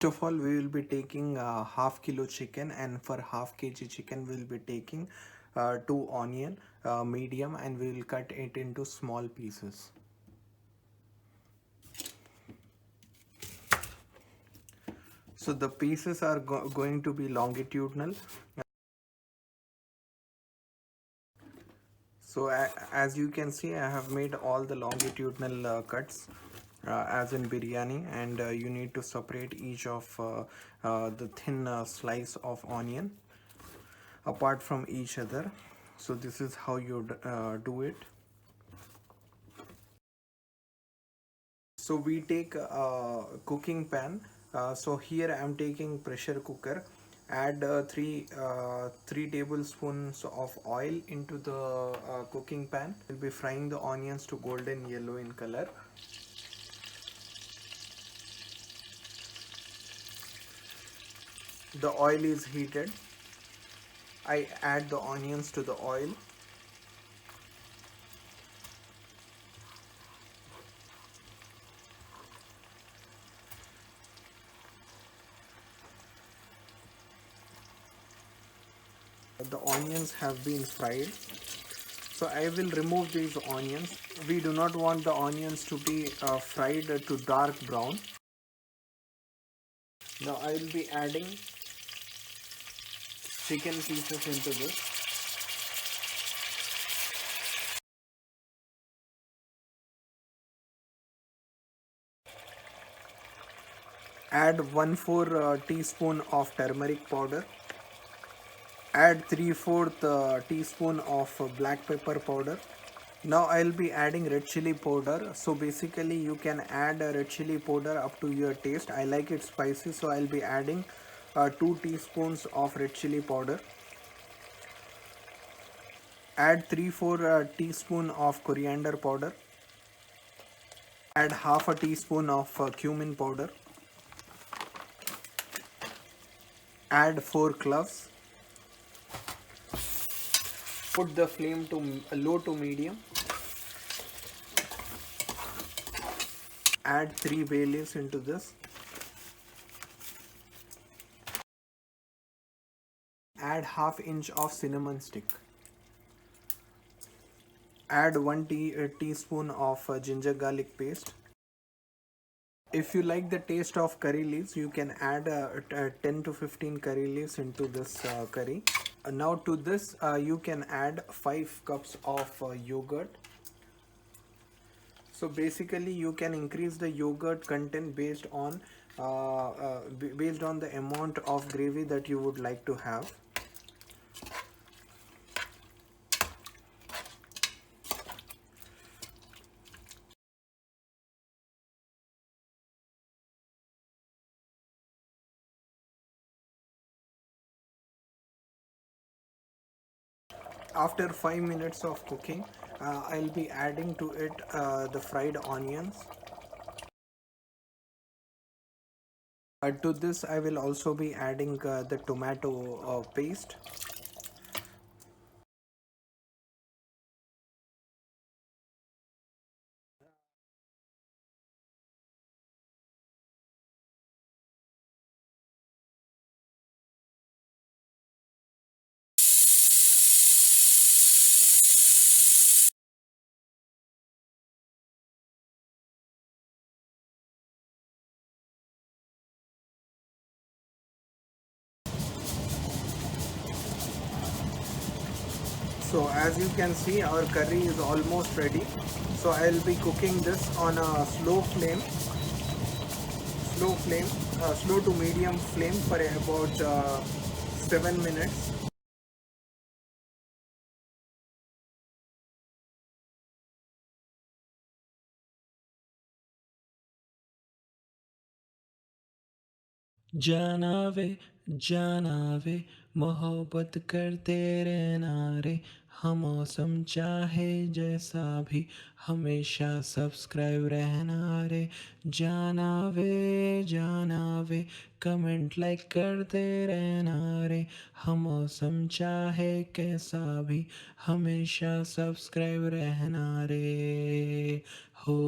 of all, we will be taking half kilo chicken, and for half kg chicken we will be taking two onion medium, and we will cut it into small pieces. So the pieces are going to be longitudinal. So as you can see, I have made all the longitudinal cuts as in biryani, and you need to separate each of the thin slice of onion apart from each other. So this is how you do it. So we take a cooking pan. So here I am taking pressure cooker. Add three tablespoons of oil into the cooking pan. We'll be frying the onions to golden yellow in color. The oil is heated. I add the onions to the oil. The onions have been fried, so I will remove these onions. We do not want the onions to be fried to dark brown. Now I will be adding chicken pieces into this. Add 1/4 teaspoon of turmeric powder. Add 3/4 teaspoon of black pepper powder. Now I'll be adding red chili powder. So basically you can add red chili powder up to your taste. I like it spicy, so I'll be adding 2 teaspoons of red chili powder. Add 3/4 teaspoon of coriander powder. Add half a teaspoon of cumin powder. Add 4 cloves. Put the flame to low to medium. Add 3 bay leaves into this. Add half inch of cinnamon stick. Add 1 teaspoon of ginger garlic paste. If you like the taste of curry leaves, you can add 10 to 15 curry leaves into this curry. Now to this you can add 5 cups of yogurt. So basically you can increase the yogurt content based on the amount of gravy that you would like to have. After 5 minutes of cooking, I'll be adding to it the fried onions. To this I will also be adding the tomato paste. So as you can see, our curry is almost ready. So I'll be cooking this on a slow to medium flame for about 7 minutes. जाना वे जाना वे मोहब्बत करते रहना रे हम मौसम चाहे जैसा भी हमेशा सब्सक्राइब रहना रे जाना वे कमेंट लाइक करते रहना रे हम मौसम चाहे कैसा भी हमेशा सब्सक्राइब रहना रे हो